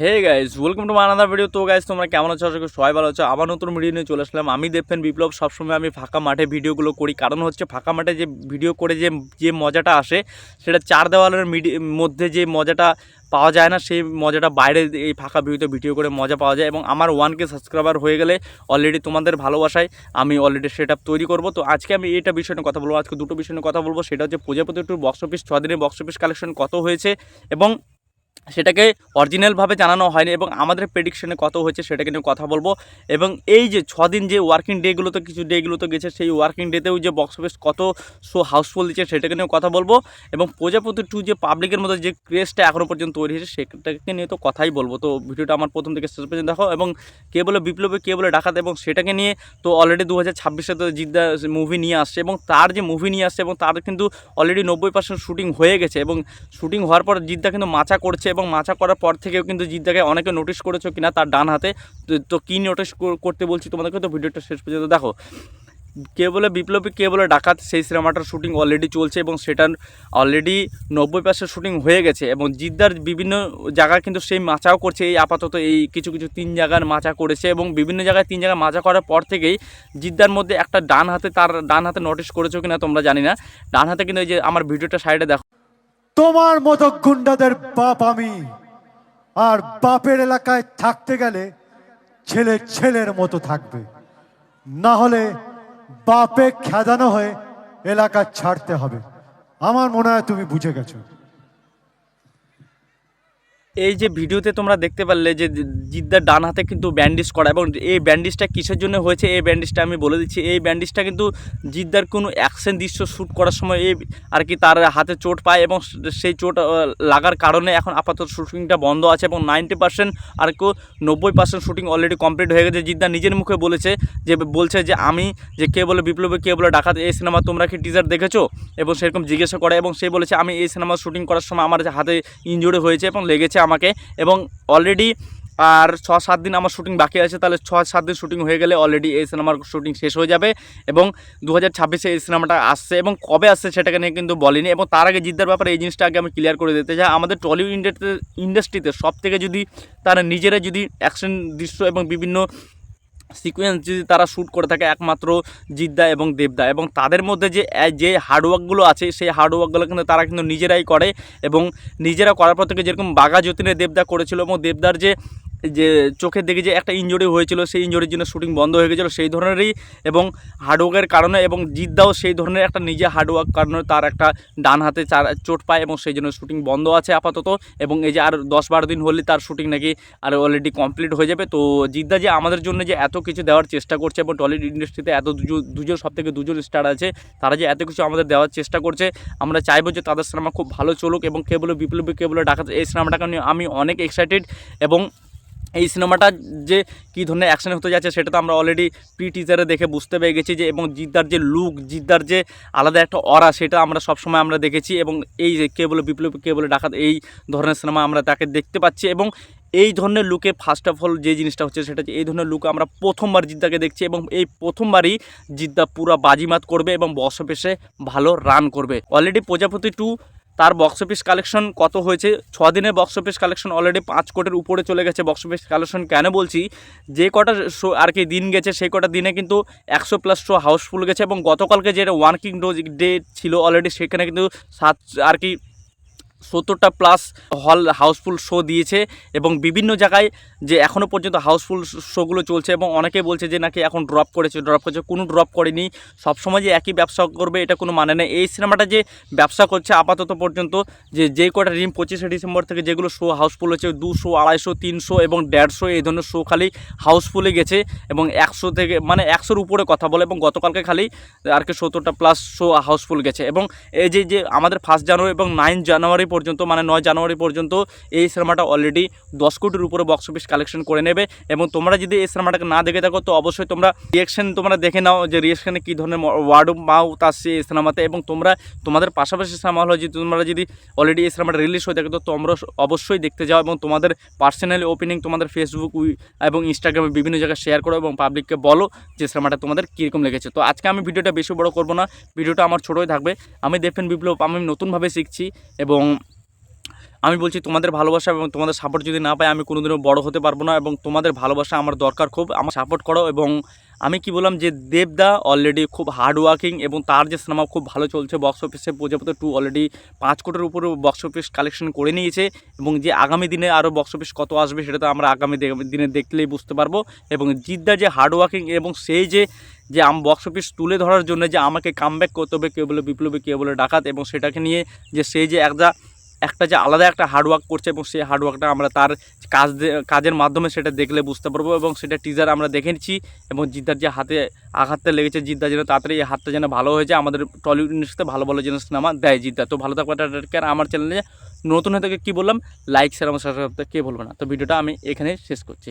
Hey guys, welcome to my another video. তো guys, তোমরা কেমন আছো? আশা করি সবাই ভালো আছো। আবার নতুন ভিডিও নিয়ে চলে আসলাম। আমি দেবফ্যান বিপ্লব। সবসময় আমি ফাঁকা মাঠে ভিডিওগুলো করি, কারণ হচ্ছে ফাঁকা মাঠে যে ভিডিও করে যে যে মজাটা আসে, সেটা চার দেওয়ালের মধ্যে যে মজাটা পাওয়া যায় না, সেই মজাটা বাইরে এই ফাঁকা ভিডিওতে ভিডিও করে মজা পাওয়া যায়। এবং আমার 1K সাবস্ক্রাইবার হয়ে গেলে অলরেডি তোমাদের ভালোবাসায় আমি অলরেডি সেট আপ তৈরি করবো। তো আজকে আমি এইটা বিষয় নিয়ে কথা বলবো। আজকে দুটো বিষয় নিয়ে কথা বলবো। সেটা হচ্ছে প্রজাপতি টুর বক্স অফিস 6 দিনের বক্স অফিস কালেকশন কত হয়েছে এবং সেটাকে অরিজিনালভাবে জানানো হয়নি, এবং আমাদের প্রেডিকশনে কত হয়েছে সেটাকে নিয়ে কথা বলবো। এবং এই যে 6 দিন যে ওয়ার্কিং ডেগুলোতে কিছু ডেগুলোতে গেছে, সেই ওয়ার্কিং ডেতেও যে বক্স অফিস কত শো হাউসফুল দিচ্ছে সেটাকে নিয়ে কথা বলবো। এবং প্রজাপতি 2 যে পাবলিকের মধ্যে যে ক্রেজটা এখনও পর্যন্ত তৈরি হয়েছে সেটাকে নিয়ে তো কথাই বলবো। তো ভিডিওটা আমার প্রথম থেকে শেষ পর্যন্ত দেখো। এবং কে বলে বিপ্লবী, কে বলে ডাকাত, এবং সেটাকে নিয়ে তো অলরেডি 2026-এ তো জিদ্দা মুভি নিয়ে আসছে, এবং তার যে মুভি নিয়ে আসছে এবং তার কিন্তু অলরেডি 90% শুটিং হয়ে গেছে। এবং শুটিং হওয়ার পর জিদ্দা কিন্তু মাচা করছে, এবং মাচা করার পর থেকেও কিন্তু জিদ্দাকে অনেকে নোটিশ করেছো কিনা তার ডান হাতে। তো কী নোটিশ করতে বলছি তোমাদেরকে, তো ভিডিওটা শেষ পর্যন্ত দেখো। কে বলে বিপ্লবী, কে বলে ডাকাত, সেই সিনেমাটার শুটিং অলরেডি চলছে, এবং সেটার অলরেডি 90% শুটিং হয়ে গেছে। এবং জিদ্দার বিভিন্ন জায়গায় কিন্তু সেই মাচাও করছে। এই আপাতত এই কিছু 3 জায়গার মাচা করেছে, এবং বিভিন্ন জায়গায় 3 জায়গায় মাচা করার পর থেকেই জিদ্দার মধ্যে একটা তার ডান হাতে নোটিশ করেছো কিনা তোমরা জানি না, ডান হাতে কিন্তু এই যে আমার ভিডিওটা সাইডে দেখো, তোমার মতো গুন্ডাদের বাপ আমি। আর বাপের এলাকায় থাকতে গেলে ছেলে ছেলের মতো থাকবে, না হলে বাপে খেদানো হয়ে এলাকা ছাড়তে হবে। আমার মনে হয় তুমি বুঝে গেছো। এই যে ভিডিওতে তোমরা দেখতে পারলে যে জিদ্দার ডান হাতে কিন্তু ব্যান্ডেজ করা, এবং এই ব্যান্ডেজটা কিসের জন্য হয়েছে এই ব্যান্ডেজটা আমি বলে দিচ্ছি। এই ব্যান্ডেজটা কিন্তু জিদ্দার কোনো অ্যাকশন দৃশ্য শ্যুট করার সময় এই আর কি তার হাতে চোট পায়, এবং সেই চোট লাগার কারণে এখন আপাতত শুটিংটা বন্ধ আছে। এবং 90% আর কেউ 90% শুটিং অলরেডি কমপ্লিট হয়ে গেছে। জিদ্দা নিজের মুখে বলছে যে আমি যে কে বলে বিপ্লবী, কে বলে ডাকাত, এই সিনেমা তোমরা কি টিজার দেখেছো, এবং সেরকম জিজ্ঞাসা করে। এবং সে বলেছে আমি এই সিনেমা শুটিং করার সময় আমার হাতে ইনজুরি হয়েছে এবং লেগেছে আমাকে, এবং অলরেডি আর 6-7 দিন আমার শুটিং বাকি আছে। তাহলে 6-7 দিন শুটিং হয়ে গেলে অলরেডি এই সিনেমার শুটিং শেষ হয়ে যাবে। এবং 2026-এ এই সিনেমাটা আসছে, এবং কবে আসছে সেটাকে নিয়ে কিন্তু বলিনি। এবং তার আগে জিদ্দার ব্যাপারে এই জিনিসটা আগে আমি ক্লিয়ার করে দিতে চাই। আমাদের টলিউড ইন্ডাস্ট্রিতে সব থেকে যদি তারা নিজেরা যদি অ্যাকশন দৃশ্য এবং বিভিন্ন সিকোয়েন্স যদি তারা শ্যুট করে থাকে, একমাত্র জিদ্দা এবং দেবদা। এবং তাদের মধ্যে যে হার্ডওয়ার্কগুলো আছে, সেই হার্ডওয়ার্কগুলো কিন্তু তারা কিন্তু নিজেরাই করে, এবং নিজেরা করার পর থেকে যেরকম বাঘা যতীনে দেবদা করেছিল, এবং দেবদার যে চোখের দিকে যে একটা ইনজুরি হয়েছিল, সেই ইনজুরির জন্য শুটিং বন্ধ হয়ে গেছিলো, সেই ধরনেরই এবং হার্ডওয়ার্কের কারণে, এবং জিদ্দাও সেই ধরনের একটা নিজে হার্ডওয়ার্ক কারণে তার একটা ডান হাতে চোট পায়, এবং সেই জন্য শুটিং বন্ধ আছে আপাতত। এবং এই যে আর 10-12 দিন হলে তার শুটিং নাকি আর অলরেডি কমপ্লিট হয়ে যাবে। তো জিদ্দা যে আমাদের জন্য যে এত কিছু দেওয়ার চেষ্টা করছে, এবং টলিউড ইন্ডাস্ট্রিতে এত দুজন সব থেকে দুজন স্টার আছে, তারা যে এত কিছু আমাদের দেওয়ার চেষ্টা করছে, আমরা চাইবো যে তাদের সিনেমা খুব ভালো চলুক। এবং কে বলে বিপ্লবী, কে বলে ডাকাত, এই সিনেমাটাকে নিয়ে আমি অনেক এক্সাইটেড। এবং এই সিনেমাটা যে কী ধরনের অ্যাকশন হতে যাচ্ছে সেটা তো আমরা অলরেডি টিজারে দেখে বুঝতে পেরে গেছি যে, এবং জিদ্দার যে লুক, জিদ্দার যে আলাদা একটা অরা, সেটা আমরা সবসময় আমরা দেখেছি। এবং এই যে কে বলে বিপ্লবী, কে বলে ডাকাত, এই ধরনের সিনেমা আমরা তাকে দেখতে পাচ্ছি। এবং এই ধরনের লুকে ফার্স্ট অফ অল যে জিনিসটা হচ্ছে সেটা হচ্ছে এই ধরনের লুকে আমরা প্রথমবার জিদ্দাকে দেখছি, এবং এই প্রথমবারই জিদ্দা পুরো বাজিমাত করবে এবং বক্স অফিসে ভালো রান করবে। অলরেডি প্রজাপতি 2 তার বক্স অফিস কালেকশন কত হয়েছে, 6 দিনের বক্স অফিস কালেকশন অলরেডি 5 কোটির উপরে চলে গেছে বক্স অফিস কালেকশন। কেন বলছি, যে কটা শো আর কি দিন গেছে, সেই কটা দিনে কিন্তু 100+ শো হাউসফুল গেছে। এবং গতকালকে যেটা ওয়ার্কিং ডে ছিল অলরেডি, সেখানে কিন্তু 7 আর কি 70টা প্লাস হল হাউসফুল শো দিয়েছে। এবং বিভিন্ন জায়গায় যে এখনও পর্যন্ত হাউসফুল শোগুলো চলছে, এবং অনেকে বলছে যে নাকি এখন ড্রপ করেছে, কোনো ড্রপ করেনি। সবসময় যে একই ব্যবসা করবে এটা কোনো মানে নেই। এই সিনেমাটা যে ব্যবসা করছে আপাতত পর্যন্ত, যে কটা 25শে ডিসেম্বর থেকে যেগুলো শো হাউসফুল হচ্ছে, 200, 250, 300 এবং 150 এই ধরনের শো খালি হাউসফুলে গেছে। এবং 100 থেকে মানে 100-র উপরে কথা বলে, এবং গতকালকে খালি আর কি 70টা প্লাস শো হাউসফুল গেছে। এবং এই যে আমাদের 1 জানুয়ারি এবং 9 জানুয়ারি পর্যন্ত, মানে 9 জানুয়ারি পর্যন্ত এই সিনেমাটা অলরেডি 10 কোটির উপরে বক্স অফিস কালেকশন করে নেবে। এবং তোমরা যদি এই সিনেমাটাকে না দেখে থাকো, তো অবশ্যই তোমরা রিয়েকশন তোমরা দেখে নাও যে রিয়েকশনে কী ধরনের ওয়ার্ড অফ মাউথ আসছে এই সিনেমাতে। এবং তোমাদের পাশাপাশি সিনেমা হলো যে তোমরা যদি অলরেডি এই সিনেমাটা রিলিজ হয়ে থাকে, তো তোমরা অবশ্যই দেখতে যাও, এবং তোমাদের পার্সোনালি ওপিনিং তোমাদের ফেসবুক এবং ইনস্টাগ্রামে বিভিন্ন জায়গায় শেয়ার করো, এবং পাবলিককে বলো যে সিনেমাটা তোমাদের কীরকম লেগেছে। তো আজকে আমি ভিডিওটা বেশি বড় করবো না, ভিডিওটা আমার ছোটোই থাকবে। আমি দেবফ্যান বিপ্লব, আমি নতুনভাবে শিখছি, এবং আমি বলছি তোমাদের ভালোবাসা এবং তোমাদের সাপোর্ট যদি না পাই আমি কোনোদিনও বড় হতে পারবো না, এবং তোমাদের ভালোবাসা আমার দরকার খুব, আমার সাপোর্ট করো। এবং আমি কি বললাম যে দেবদা অলরেডি খুব হার্ড ওয়ার্কিং এবং তার যে সিনেমা খুব ভালো চলছে বক্স অফিসে, প্রজাপতি 2 অলরেডি 5 কোটির উপরে বক্স অফিস কালেকশন করে নিয়েছে, এবং যে আগামী দিনে আরও বক্স অফিস কত আসবে সেটা তো আমরা আগামী দিনে দেখলেই বুঝতে পারবো। এবং জিদ্দা যে হার্ড ওয়ার্কিং এবং সেই যে বক্স অফিস তুলে ধরার জন্য যে আমাকে কামব্যাক করতে হবে, কেউ বলে বিপ্লবী, কেউ বলে ডাকাত, এবং সেটাকে নিয়ে যে সেই যে একটা যে আলাদা একটা হার্ডওয়ার্ক করছে, এবং সেই হার্ডওয়ার্কটা আমরা তার কাজের মাধ্যমে সেটা দেখলে বুঝতে পারবো। এবং সেটা টিজার আমরা দেখে নিচ্ছি, এবং জিদ্দার যে হাতে আঘাতটা লেগেছে, জিদ্দা যেন তাড়াতাড়ি এই হাতটা যেন ভালো হয়ে যায়, আমাদের টলিউড ইন্ডাস্ট্রিতে ভালো ভালো যেন সিনেমা দেয় জিদ্দা। তো ভালো থাকবে, আমার চ্যানেলে নতুন হয়ে থাকে কী বললাম, লাইক শেয়ার আমার সাথে কে বলবে না। তো ভিডিওটা আমি এখানে শেষ করছি।